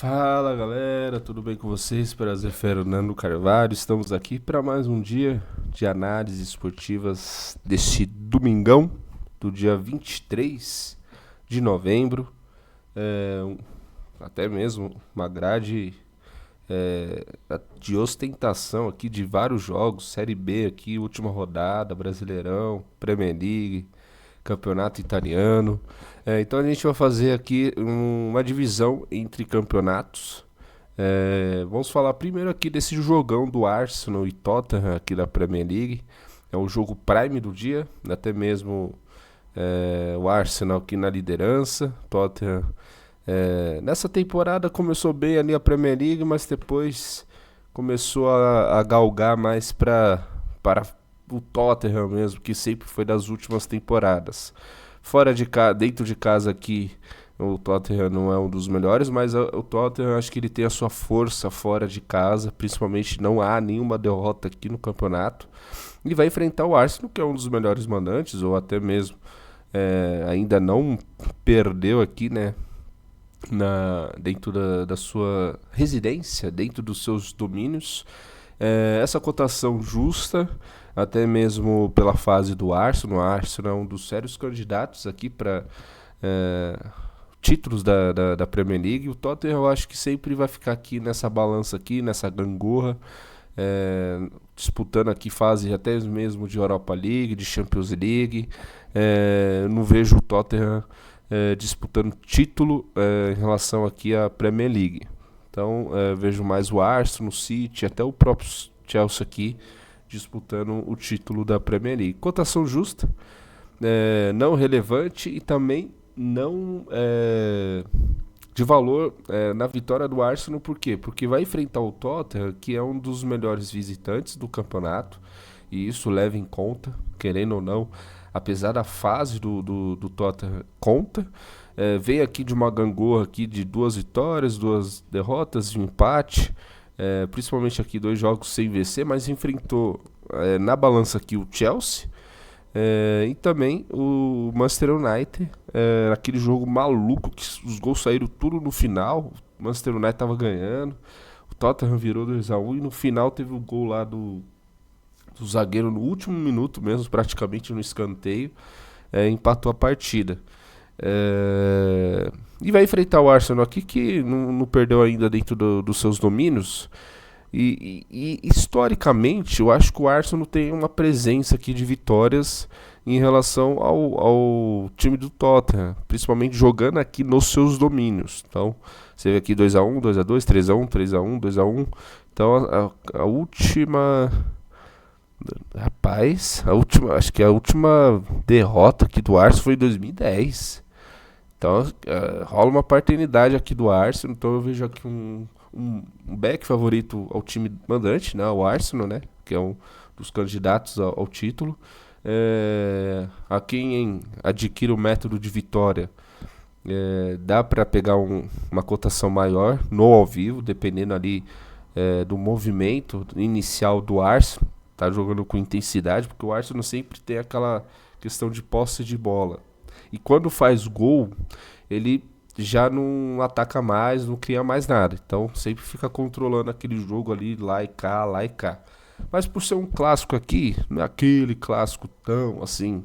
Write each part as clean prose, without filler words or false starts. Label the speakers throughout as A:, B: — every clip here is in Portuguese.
A: Fala galera, tudo bem com vocês? Prazer, Fernando Carvalho. Estamos aqui para mais um dia de análises esportivas deste domingão, do dia 23 de novembro. Até mesmo uma grade de ostentação aqui de vários jogos, Série B aqui, última rodada, Brasileirão, Premier League, Campeonato Italiano. Então a gente vai fazer aqui uma divisão entre campeonatos. Vamos falar primeiro aqui desse jogão do Arsenal e Tottenham aqui da Premier League. É o jogo prime do dia, até mesmo o Arsenal aqui na liderança, Tottenham nessa temporada começou bem ali a Premier League, mas depois começou a galgar mais para o Tottenham mesmo, que sempre foi das últimas temporadas. Fora de casa, dentro de casa aqui, o Tottenham não é um dos melhores, mas o Tottenham acho que ele tem a sua força fora de casa, principalmente não há nenhuma derrota aqui no campeonato. E vai enfrentar o Arsenal, que é um dos melhores mandantes, ou até mesmo ainda não perdeu aqui, né? Dentro da sua residência, dentro dos seus domínios. Essa cotação justa, até mesmo pela fase do Arsenal. O Arsenal é um dos sérios candidatos aqui para títulos da Premier League. O Tottenham eu acho que sempre vai ficar aqui nessa balança aqui, nessa gangorra, disputando aqui fase até mesmo de Europa League, de Champions League. Não vejo o Tottenham disputando título em relação aqui à Premier League. Então vejo mais o Arsenal, o City, até o próprio Chelsea aqui disputando o título da Premier League. Cotação justa, não relevante e também não de valor na vitória do Arsenal. Por quê? Porque vai enfrentar o Tottenham, que é um dos melhores visitantes do campeonato, e isso leva em conta, querendo ou não, apesar da fase do Tottenham conta. Veio aqui de uma gangorra aqui de 2 vitórias, 2 derrotas e um empate, principalmente aqui 2 jogos sem vencer, mas enfrentou na balança aqui o Chelsea e também o Manchester United, aquele jogo maluco que os gols saíram tudo no final. O Manchester United estava ganhando, o Tottenham virou 2-1 e no final teve o gol lá do zagueiro no último minuto mesmo, praticamente no escanteio, empatou a partida. E vai enfrentar o Arsenal aqui, que não perdeu ainda dentro dos seus domínios. E historicamente, eu acho que o Arsenal tem uma presença aqui de vitórias em relação ao time do Tottenham, principalmente jogando aqui nos seus domínios. Então, você vê aqui 2-1, 2-2, 3-1, 3-1, 2-1. Então, a última... Rapaz, acho que a última derrota aqui do Arsenal foi em 2010. Então rola uma paternidade aqui do Arsenal. Então eu vejo aqui um back favorito ao time mandante, né, o Arsenal, né, que é um dos candidatos ao título. A quem adquire o método de vitória, dá para pegar uma cotação maior no ao vivo, dependendo ali do movimento inicial do Arsenal. Tá jogando com intensidade, porque o Arsenal sempre tem aquela questão de posse de bola. E quando faz gol, ele já não ataca mais, não cria mais nada. Então sempre fica controlando aquele jogo ali, lá e cá, lá e cá. Mas por ser um clássico aqui, não é aquele clássico tão assim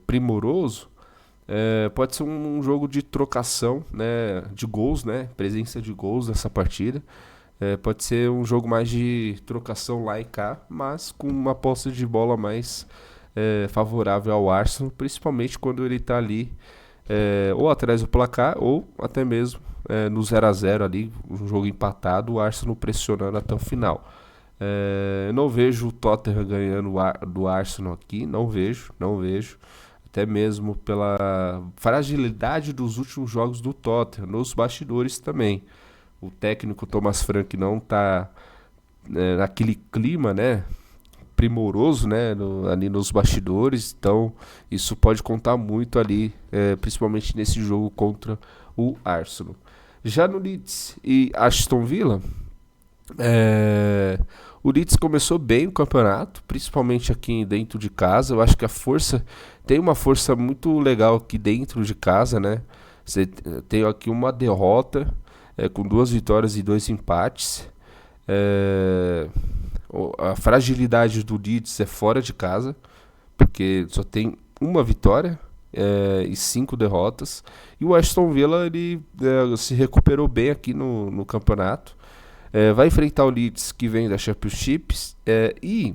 A: primoroso, pode ser um jogo de trocação, né, de gols, né, presença de gols nessa partida. Pode ser um jogo mais de trocação lá e cá, mas com uma posse de bola mais favorável ao Arsenal, principalmente quando ele está ali ou atrás do placar ou até mesmo no 0-0 ali, um jogo empatado, o Arsenal pressionando até o final. Eu não vejo o Tottenham ganhando do Arsenal aqui, não vejo, até mesmo pela fragilidade dos últimos jogos do Tottenham, nos bastidores também. O técnico Thomas Frank não está naquele clima, né, primoroso, né, ali nos bastidores. Então isso pode contar muito ali, principalmente nesse jogo contra o Arsenal. Já no Leeds e Aston Villa, o Leeds começou bem o campeonato, principalmente aqui dentro de casa. Eu acho que tem uma força muito legal aqui dentro de casa, né? Você tem aqui uma derrota com 2 vitórias e 2 empates. A fragilidade do Leeds é fora de casa, porque só tem uma vitória e 5 derrotas. E o Aston Villa ele se recuperou bem aqui no campeonato. Vai enfrentar o Leeds, que vem da Championship, e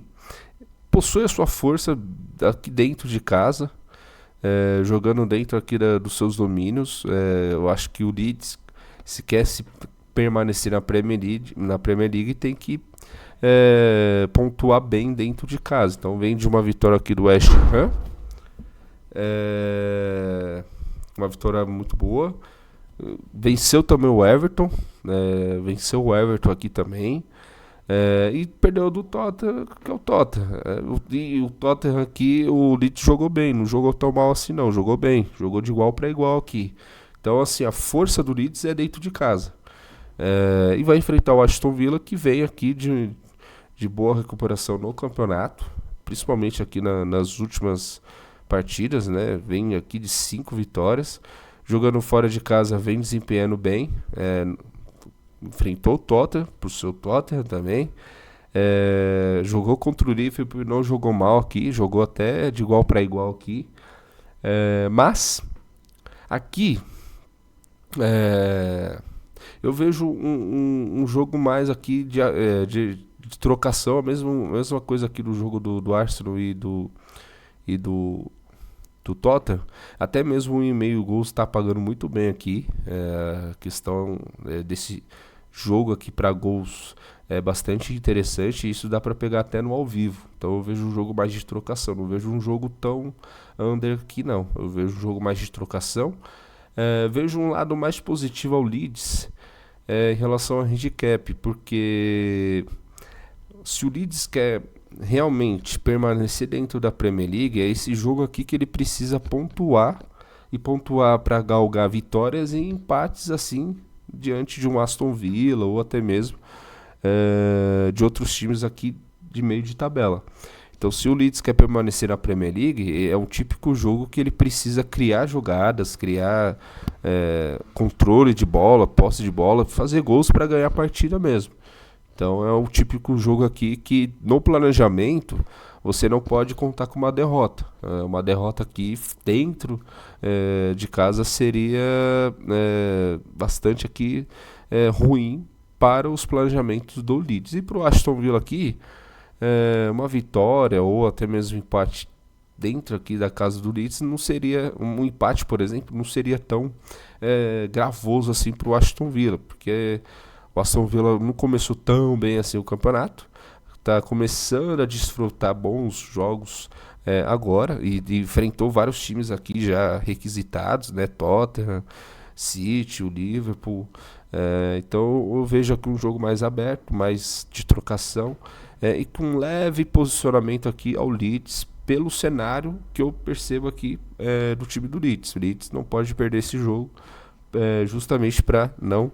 A: possui a sua força aqui dentro de casa, jogando dentro aqui dos seus domínios. Eu acho que o Leeds, se quer se permanecer na Premier League, tem que pontuar bem dentro de casa. Então vem de uma vitória aqui do West Ham, uma vitória muito boa. Venceu também o Everton, venceu o Everton aqui também. E perdeu do Tottenham, que é o Tottenham. E o Tottenham aqui, o Leeds jogou bem, não jogou tão mal assim não, jogou bem, jogou de igual para igual aqui. Então assim, a força do Leeds é dentro de casa. E vai enfrentar o Aston Villa, que vem aqui de boa recuperação no campeonato, principalmente aqui nas últimas partidas, né? Vem aqui de 5 vitórias, jogando fora de casa, vem desempenhando bem. Enfrentou o Tottenham, pro seu Tottenham também. Jogou contra o Liverpool, não jogou mal aqui, jogou até de igual para igual aqui. Mas aqui eu vejo um jogo mais aqui de trocação, a mesma coisa aqui do jogo do Arsenal e do Tottenham. Até mesmo 1,5 gols está pagando muito bem aqui. A questão desse jogo aqui para gols é bastante interessante, e isso dá para pegar até no ao vivo. Então eu vejo um jogo mais de trocação, não vejo um jogo tão under aqui não. Eu vejo um jogo mais de trocação. Vejo um lado mais positivo ao Leeds em relação ao handicap, porque se o Leeds quer realmente permanecer dentro da Premier League, é esse jogo aqui que ele precisa pontuar, e pontuar para galgar vitórias e empates assim diante de um Aston Villa ou até mesmo de outros times aqui de meio de tabela. Então, se o Leeds quer permanecer na Premier League, é um típico jogo que ele precisa criar jogadas, criar controle de bola, posse de bola, fazer gols para ganhar a partida mesmo. Então é um típico jogo aqui que no planejamento você não pode contar com uma derrota. Uma derrota aqui dentro de casa seria bastante aqui ruim para os planejamentos do Leeds. E para o Aston Villa aqui, uma vitória ou até mesmo um empate dentro aqui da casa do Leeds não seria, um empate por exemplo, não seria tão gravoso assim para o Aston Villa, porque o Aston Villa não começou tão bem assim o campeonato, está começando a desfrutar bons jogos agora, e enfrentou vários times aqui já requisitados, né? Tottenham, City, o Liverpool. Então eu vejo aqui um jogo mais aberto, mais de trocação, e com um leve posicionamento aqui ao Leeds, pelo cenário que eu percebo aqui do time do Leeds. O Leeds não pode perder esse jogo, justamente para não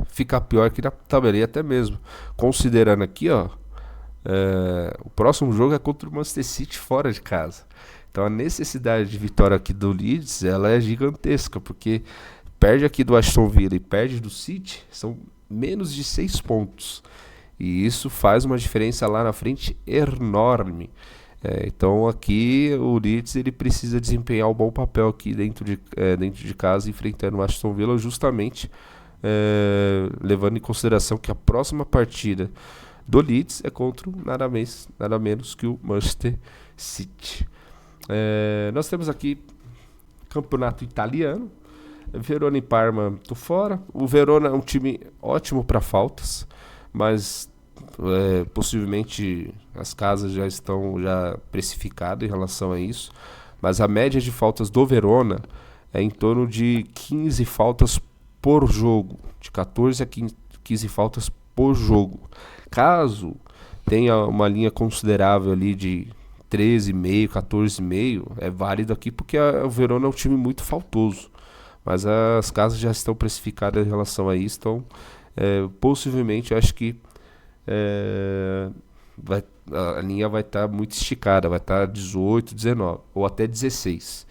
A: ficar pior aqui na tabela. E até mesmo considerando aqui, o próximo jogo é contra o Manchester City fora de casa. Então a necessidade de vitória aqui do Leeds, ela é gigantesca, porque perde aqui do Aston Villa e perde do City, são menos de 6 pontos. E isso faz uma diferença lá na frente enorme. Então aqui o Leeds ele precisa desempenhar um bom papel aqui dentro de casa, enfrentando o Aston Villa, justamente levando em consideração que a próxima partida do Leeds é contra nada menos que o Manchester City. Nós temos aqui campeonato italiano. Verona e Parma, tô fora. O Verona é um time ótimo para faltas, mas possivelmente as casas já estão precificadas em relação a isso. Mas a média de faltas do Verona é em torno de 15 faltas por jogo, de 14 a 15 faltas por jogo. Caso tenha uma linha considerável ali de 13,5, 14,5, é válido aqui, porque o Verona é um time muito faltoso. Mas as casas já estão precificadas em relação a isso, então possivelmente eu acho que a linha vai estar muito esticada, vai estar 18, 19 ou até 16.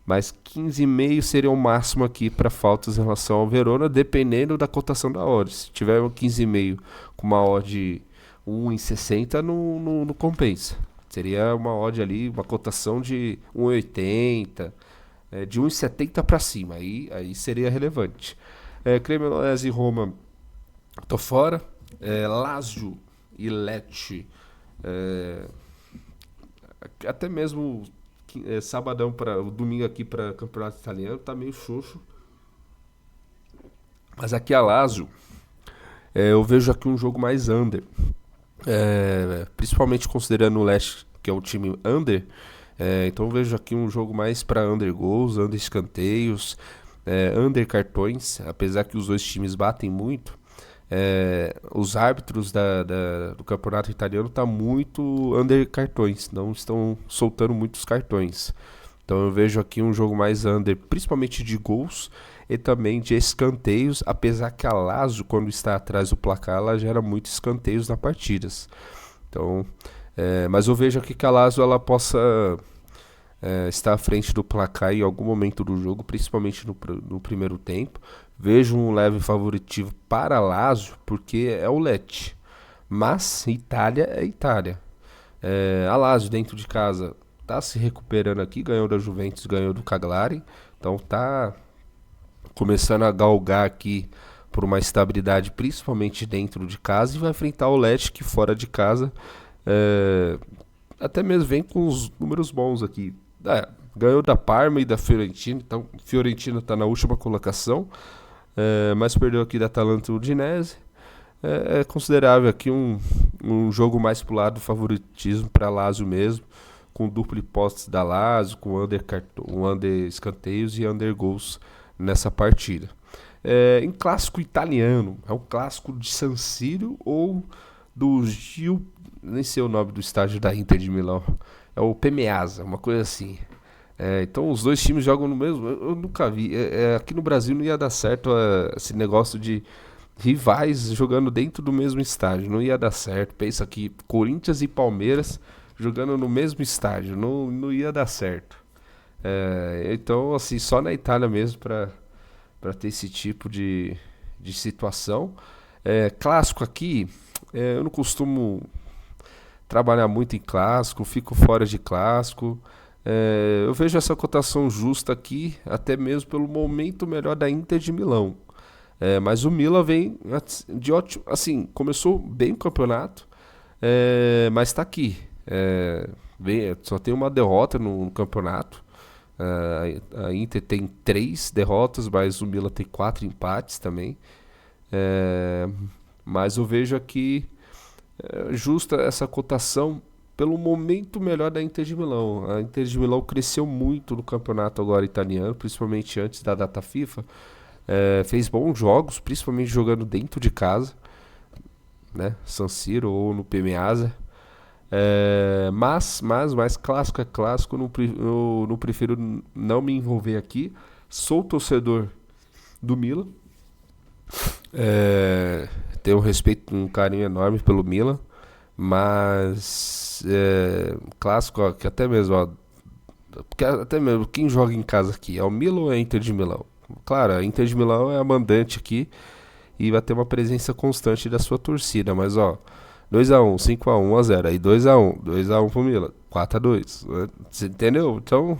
A: Mas 15,5 seria o máximo aqui para faltas em relação ao Verona, dependendo da cotação da odd. Se tiver um 15,5 com uma odd 1,60 não compensa. Seria uma odd ali, uma cotação de 1,80, de 1,70 para cima. Aí seria relevante. Cremonese e Roma, tô fora. Lazio e Lecce, até mesmo sabadão para o domingo aqui para campeonato italiano tá meio xoxo. Mas aqui a Lazio, eu vejo aqui um jogo mais under. Principalmente considerando o Lecce, que é um time under. Então eu vejo aqui um jogo mais para under gols, under escanteios, under cartões. Apesar que os dois times batem muito, os árbitros do campeonato italiano tá muito under cartões, não estão soltando muitos cartões. Então eu vejo aqui um jogo mais under, principalmente de gols e também de escanteios, apesar que a Lazio, quando está atrás do placar, ela gera muitos escanteios nas partidas. Então, mas eu vejo aqui que a Lazio ela possa estar à frente do placar em algum momento do jogo, principalmente no primeiro tempo. Vejo um leve favoritivo para a Lazio, porque é o Lecce. Mas Itália é Itália. A Lazio dentro de casa está se recuperando aqui, ganhou da Juventus, ganhou do Cagliari. Então tá começando a galgar aqui por uma estabilidade, principalmente dentro de casa, e vai enfrentar o Lecce, que fora de casa até mesmo vem com os números bons aqui. Ganhou da Parma e da Fiorentina, então Fiorentina está na última colocação, mas perdeu aqui da Atalanta e Udinese. É considerável aqui um jogo mais pro lado do favoritismo para Lazio mesmo, com duplo hipóteses da Lazio, com under escanteios e under gols nessa partida. Em clássico italiano, é um clássico de San Siro ou do Gil, nem sei o nome do estádio da Inter de Milão, é o Pemeasa, uma coisa assim. Então os dois times jogam no mesmo, eu nunca vi, aqui no Brasil não ia dar certo esse negócio de rivais jogando dentro do mesmo estádio, não ia dar certo. Pensa aqui, Corinthians e Palmeiras jogando no mesmo estádio, não ia dar certo. Então assim, só na Itália mesmo para ter esse tipo de situação. Clássico aqui, eu não costumo trabalhar muito em clássico, fico fora de clássico. Eu vejo essa cotação justa aqui, até mesmo pelo momento melhor da Inter de Milão. Mas o Milan vem de ótimo, assim, começou bem o campeonato, mas está aqui. Só tem uma derrota no campeonato. A Inter tem 3 derrotas, mas o Milan tem 4 empates também. Mas eu vejo aqui justa essa cotação pelo momento melhor da Inter de Milão. A Inter de Milão cresceu muito no campeonato agora italiano, principalmente antes da data FIFA. Fez bons jogos, principalmente jogando dentro de casa, né? San Siro ou no Pemeasa. Mas clássico é clássico, eu não prefiro não me envolver aqui. Sou torcedor do Milan, tenho um respeito, um carinho enorme pelo Milan, mas clássico, ó, que até mesmo quem joga em casa aqui é o Milan ou é a Inter de Milão? Claro, a Inter de Milão é a mandante aqui e vai ter uma presença constante da sua torcida, mas ó, 2-1, 5-1, 1-0, aí 2-1 pro Milan, 4-2, você entendeu? Então,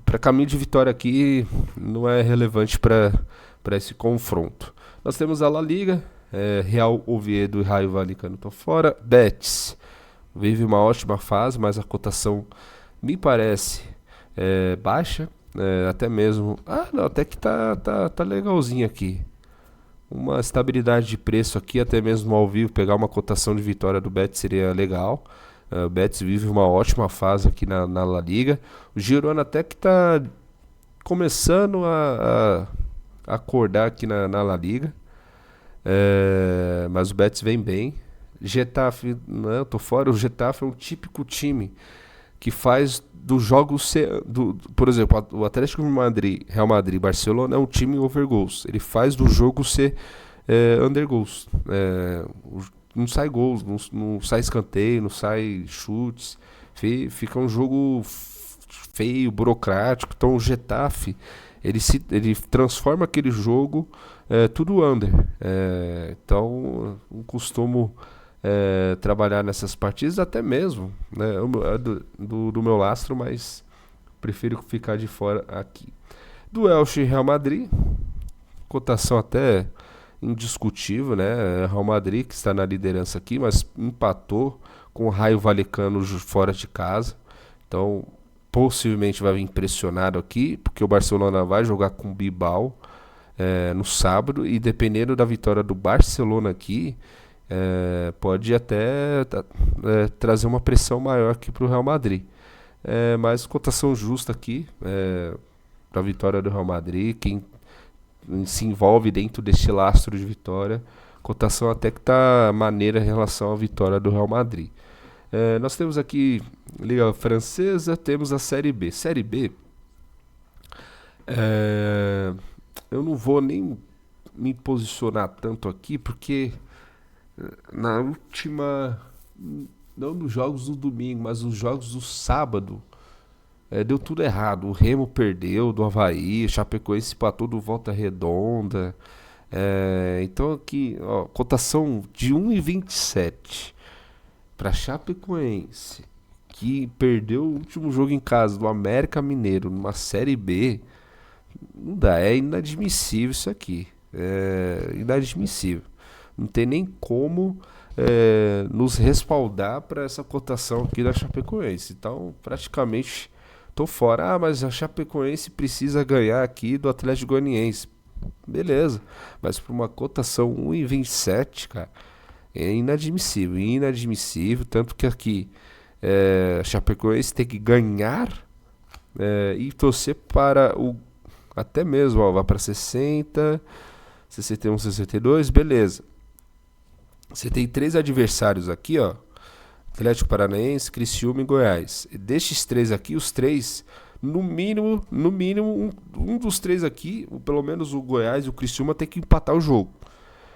A: para caminho de vitória aqui não é relevante para esse confronto. Nós temos a La Liga, Real Oviedo e Raio Vallecano estão fora. Betis vive uma ótima fase, mas a cotação me parece baixa. Até mesmo. Não, até que tá legalzinho aqui. Uma estabilidade de preço aqui, até mesmo ao vivo, pegar uma cotação de vitória do Betis seria legal. O Betis vive uma ótima fase aqui na La Liga. O Girona até que tá começando a acordar aqui na La Liga. Mas o Betis vem bem. Getafe, não, eu tô fora. O Getafe é um típico time que faz dos jogos por exemplo, o Atlético de Madrid, Real Madrid, Barcelona é um time over goals. Ele faz do jogo ser under goals. Não sai gols, não sai escanteio, não sai chutes. Fica um jogo feio, burocrático. Então o Getafe ele transforma aquele jogo tudo under. Então eu costumo trabalhar nessas partidas até mesmo, né? É do meu lastro, mas prefiro ficar de fora aqui. Do Elche e Real Madrid, cotação até indiscutível, né? Real Madrid que está na liderança aqui, mas empatou com o Raio Vallecano fora de casa. Então, possivelmente vai vir impressionado aqui, porque o Barcelona vai jogar com o Bilbao no sábado e dependendo da vitória do Barcelona aqui, pode até trazer uma pressão maior aqui para o Real Madrid. Mas cotação justa aqui para a vitória do Real Madrid. Quem se envolve dentro deste lastro de vitória, cotação até que tá maneira em relação à vitória do Real Madrid. Nós temos aqui Liga Francesa, temos a Série B. Série B, eu não vou nem me posicionar tanto aqui, porque na última, não nos jogos do domingo, mas nos jogos do sábado, deu tudo errado. O Remo perdeu do Avaí, Chapecoense empatou do Volta Redonda. Então aqui, ó, cotação de 1,27 para Chapecoense, que perdeu o último jogo em casa do América Mineiro numa Série B. Não dá, é inadmissível isso aqui. É inadmissível. Não tem nem como nos respaldar para essa cotação aqui da Chapecoense. Então, praticamente tô fora. Mas a Chapecoense precisa ganhar aqui do Atlético Goianiense. Beleza, mas para uma cotação 1,27, cara, é inadmissível, inadmissível. Tanto que aqui a Chapecoense tem que ganhar e torcer para o até mesmo, ó, vai para 60, 61, 62, beleza. Você tem três adversários aqui, ó: Atlético Paranaense, Criciúma e Goiás. E destes três aqui, os três, no mínimo, um dos três aqui, pelo menos o Goiás e o Criciúma, tem que empatar o jogo,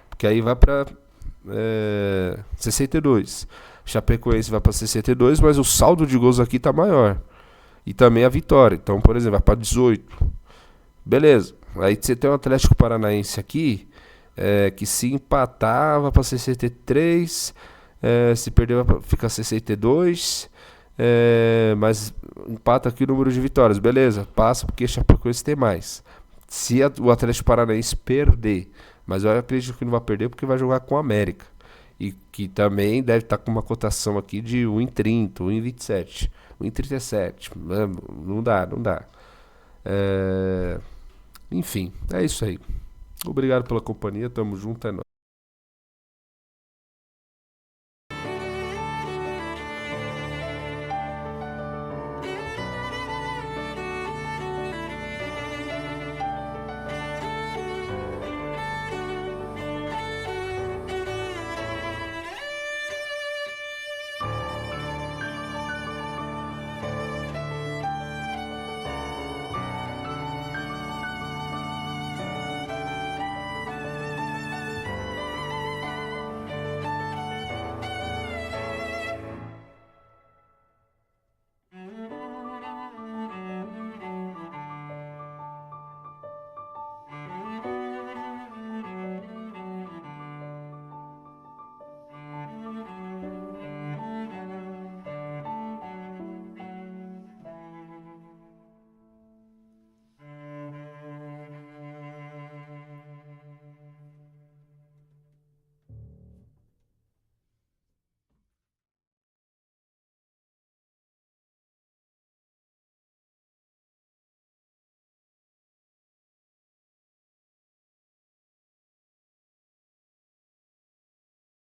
A: porque aí vai para 62. Chapecoense vai para 62, mas o saldo de gols aqui tá maior. E também a vitória. Então, por exemplo, vai para 18. Beleza. Aí você tem o Atlético Paranaense aqui, que se empatar vai para 63, se perder vai ficar 62, mas empata aqui o número de vitórias. Beleza, passa porque Chapecoense tem mais. Se o Atlético Paranaense perder, mas eu acredito que não vai perder porque vai jogar com o América. E que também deve estar com uma cotação aqui de 1,30, 1,27, 1,37. Não dá, não dá. Enfim, é isso aí. Obrigado pela companhia, tamo junto, é nóis.